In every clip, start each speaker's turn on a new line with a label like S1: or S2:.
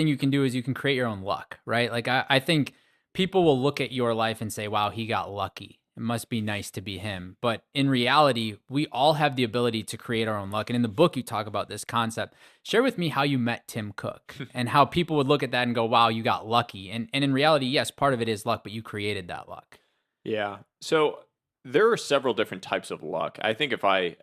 S1: thing you can do is you can create your own luck, right? Like I think people will look at your life and say, wow, he got lucky. It must be nice to be him. But in reality, we all have the ability to create our own luck. And in the book, you talk about this concept. Share with me how you met Tim Cook and how people would look at that and go, wow, you got lucky. And in reality, yes, part of it is luck, but you created that luck.
S2: Yeah. So there are several different types of luck. I think if I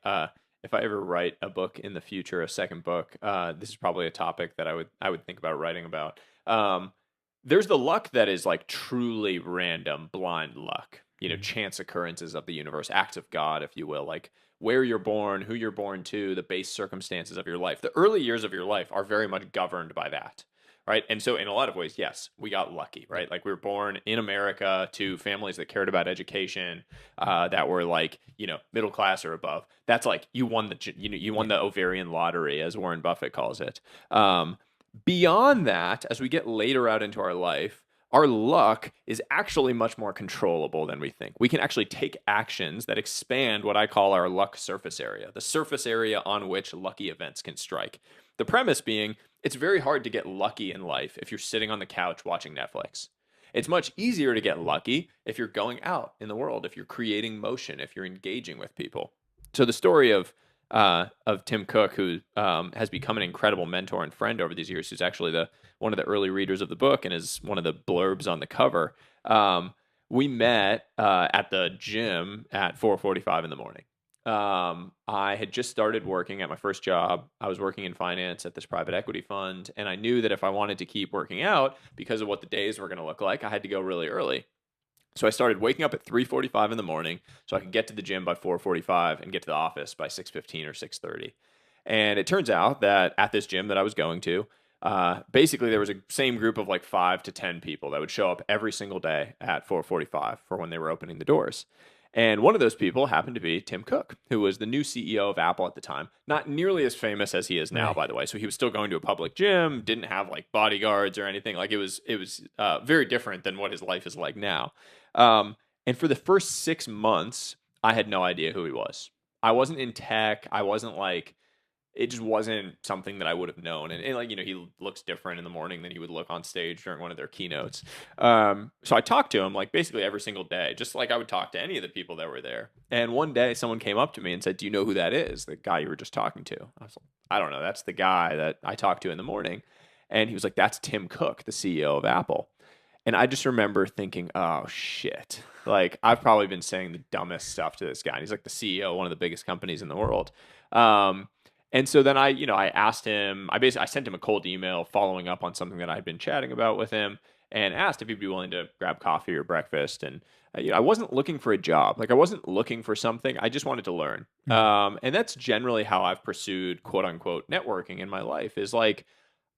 S2: ever write a book in the future, a second book, this is probably a topic that I would think about writing about. Um, there's the luck that is like truly random, blind luck. You know,
S1: Mhm.
S2: chance occurrences of the universe, acts of God, if you will, like where you're born, who you're born to, the base circumstances of your life. The early years of your life are very much governed by that. Right. And so, in a lot of ways, yes, we got lucky, right? Like, we were born in America to families that cared about education, that were like, middle class or above. That's like you won you won
S1: Yeah.
S2: the ovarian lottery, as Warren Buffett calls it. Um, Beyond that, as we get later out into our life, our luck is actually much more controllable than we think. We can actually take actions that expand what I call our luck surface area, the surface area on which lucky events can strike. The premise being, it's very hard to get lucky in life if you're sitting on the couch watching Netflix. It's much easier to get lucky if you're going out in the world, if you're creating motion, if you're engaging with people. So the story of Tim Cook, who has become an incredible mentor and friend over these years, who's actually the one of the early readers of the book and is one of the blurbs on the cover. We met at the gym at 4:45 in the morning. I had just started working at my first job. I was working in finance at this private equity fund, and I knew that if I wanted to keep working out, because of what the days were going to look like, I had to go really early. So I started waking up at 3:45 in the morning so I could get to the gym by 4:45 and get to the office by 6:15 or 6:30. And it turns out that at this gym that I was going to, basically there was a same group of like 5 to 10 people that would show up every single day at 4:45 for when they were opening the doors. And one of those people happened to be Tim Cook, who was the new CEO of Apple at the time. Not nearly as famous as he is now,
S1: Right.
S2: by the way. So he was still going to a public gym, didn't have like bodyguards or anything. Like, it was very different than what his life is like now. And for the first 6 months, I had no idea who he was. I wasn't in tech. I wasn't like, it just wasn't something that I would have known. And like, he looks different in the morning than he would look on stage during one of their keynotes. So I talked to him like basically every single day, just like I would talk to any of the people that were there. And one day someone came up to me and said, "Do you know who that is? The guy you were just talking to?" I was like, "I don't know. That's the guy that I talked to in the morning." And he was like, "That's Tim Cook, the CEO of Apple." And I just remember thinking, oh shit. Like, I've probably been saying the dumbest stuff to this guy. And he's like the CEO of one of the biggest companies in the world. Um, and so then I asked him, I sent him a cold email following up on something that I had been chatting about with him, and asked if he'd be willing to grab coffee or breakfast. And I wasn't looking for a job. Like, I wasn't looking for something. I just wanted to learn.
S1: Mhm.
S2: And that's generally how I've pursued quote unquote networking in my life, is like,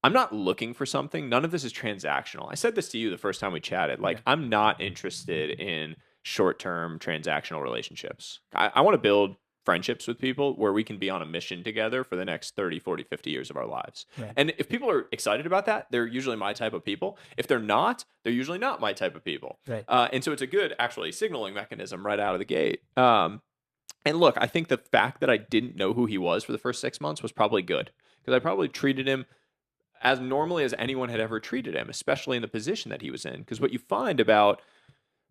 S2: I'm not looking for something. None of this is transactional. I said this to you the first time we chatted.
S1: Yeah.
S2: Like, I'm not interested in short term transactional relationships. I want to build friendships with people where we can be on a mission together for the next 30, 40, 50 years of our lives.
S1: Right.
S2: And if people are excited about that, they're usually my type of people. If they're not, they're usually not my type of people.
S1: Right.
S2: And so it's a good, actually, signaling mechanism right out of the gate. And look, I think the fact that I didn't know who he was for the first 6 months was probably good, because I probably treated him as normally as anyone had ever treated him, especially in the position that he was in. Because what you find about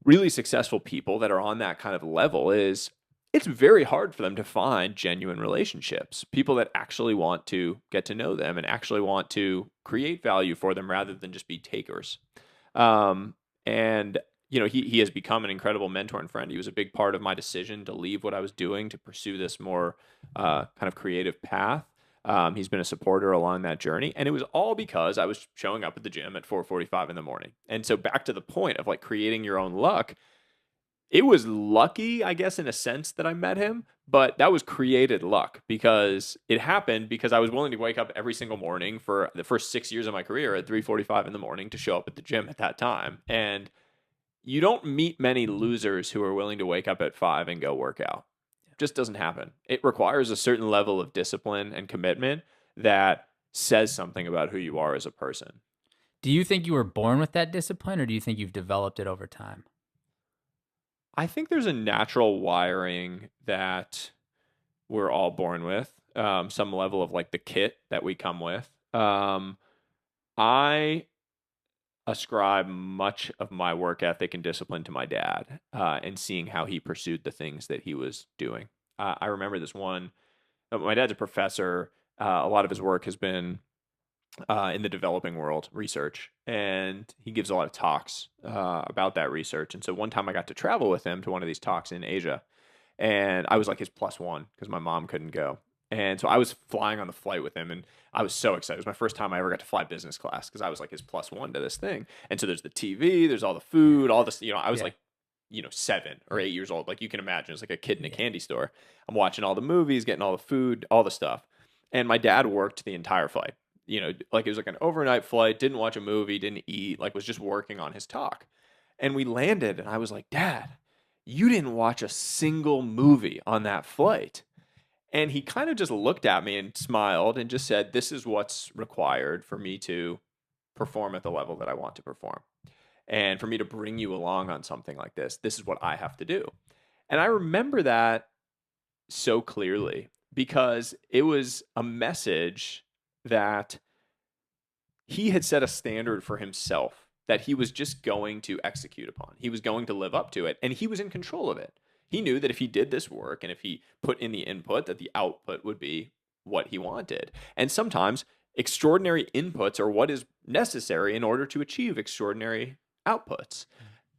S2: really successful people that are on that kind of level is it's very hard for them to find genuine relationships, people that actually want to get to know them and actually want to create value for them rather than just be takers. Um, and he has become an incredible mentor and friend. He was a big part of my decision to leave what I was doing to pursue this more kind of creative path. He's been a supporter along that journey, and it was all because I was showing up at the gym at 4:45 in the morning. And so, back to the point of like creating your own luck, it was lucky, I guess, in a sense that I met him, but that was created luck because it happened because I was willing to wake up every single morning for the first 6 years of my career at 3:45 in the morning to show up at the gym at that time. And you don't meet many losers who are willing to wake up at 5 and go work out. Just doesn't happen. It requires a certain level of discipline and commitment that says something about who you are as a person.
S1: Do you think you were born with that discipline or do you think you've developed it over time?
S2: I think there's a natural wiring that we're all born with, some level of like the kit that we come with. I ascribe much of my work ethic and discipline to my dad, and seeing how he pursued the things that he was doing. I remember this one. My dad's a professor. A lot of his work has been in the developing world research, and he gives a lot of talks about that research. And so one time I got to travel with him to one of these talks in Asia, and I was like his plus one because my mom couldn't go. And so I was flying on the flight with him, and I was so excited. It was my first time I ever got to fly business class because I was like his plus one to this thing. And so there's the TV, there's all the food, all this. I was
S1: Yeah.
S2: like, 7 or 8 years old. Like you can imagine, it's like a kid in a
S1: Yeah.
S2: candy store. I'm watching all the movies, getting all the food, all the stuff. And my dad worked the entire flight. Like it was like an overnight flight, didn't watch a movie, didn't eat, like was just working on his talk. And we landed, and I was like, Dad, you didn't watch a single movie on that flight. And he kind of just looked at me and smiled and just said, this is what's required for me to perform at the level that I want to perform. And for me to bring you along on something like this is what I have to do. And I remember that so clearly because it was a message that he had set a standard for himself that he was just going to execute upon. He was going to live up to it, and he was in control of it. He knew that if he did this work and if he put in the input, that the output would be what he wanted. And sometimes extraordinary inputs are what is necessary in order to achieve extraordinary outputs.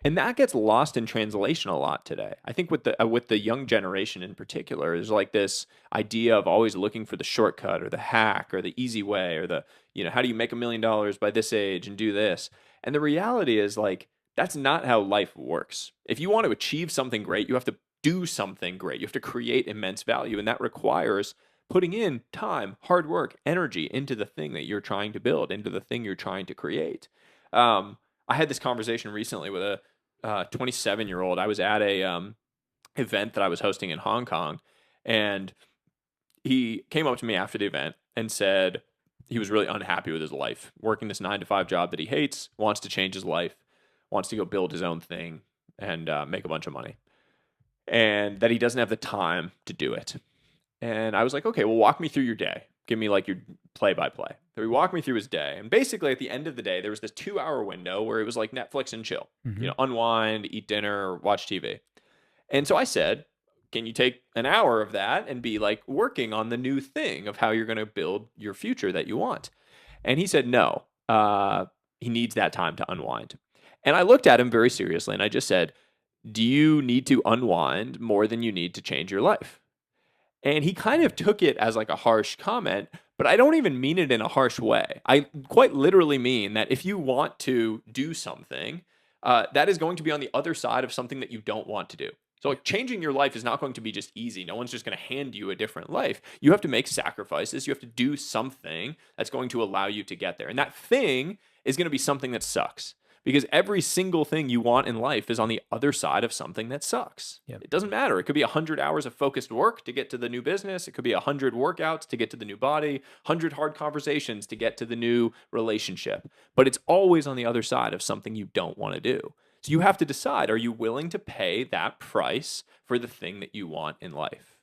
S2: And that gets lost in translation a lot today. I think with the young generation in particular, there's like this idea of always looking for the shortcut or the hack or the easy way or how do you make $1 million by this age and do this? And the reality is like that's not how life works. If you want to achieve something great, you have to do something great. You have to create immense value, and that requires putting in time, hard work, energy into the thing that you're trying to build, into the thing you're trying to create. I had this conversation recently with a 27-year-old. I was at a event that I was hosting in Hong Kong, and he came up to me after the event and said he was really unhappy with his life, working this 9 to 5 job that he hates, wants to change his life, wants to go build his own thing and make a bunch of money, and that he doesn't have the time to do it. And I was like, okay, well, walk me through your day. Give me like your play by play. So he walked me through his day. And basically at the end of the day, there was this 2 hour window where it was like Netflix and chill,
S1: Mhm.
S2: unwind, eat dinner, watch TV. And so I said, can you take an hour of that and be like working on the new thing of how you're going to build your future that you want? And he said, no, he needs that time to unwind. And I looked at him very seriously and I just said, do you need to unwind more than you need to change your life? And he kind of took it as like a harsh comment, but I don't even mean it in a harsh way. I quite literally mean that if you want to do something, that is going to be on the other side of something that you don't want to do. So like changing your life is not going to be just easy. No one's just going to hand you a different life. You have to make sacrifices. You have to do something that's going to allow you to get there. And that thing is going to be something that sucks. Because every single thing you want in life is on the other side of something that sucks.
S1: Yep.
S2: It doesn't matter. It could be 100 hours of focused work to get to the new business. It could be 100 workouts to get to the new body, 100 hard conversations to get to the new relationship. But it's always on the other side of something you don't want to do. So you have to decide, are you willing to pay that price for the thing that you want in life?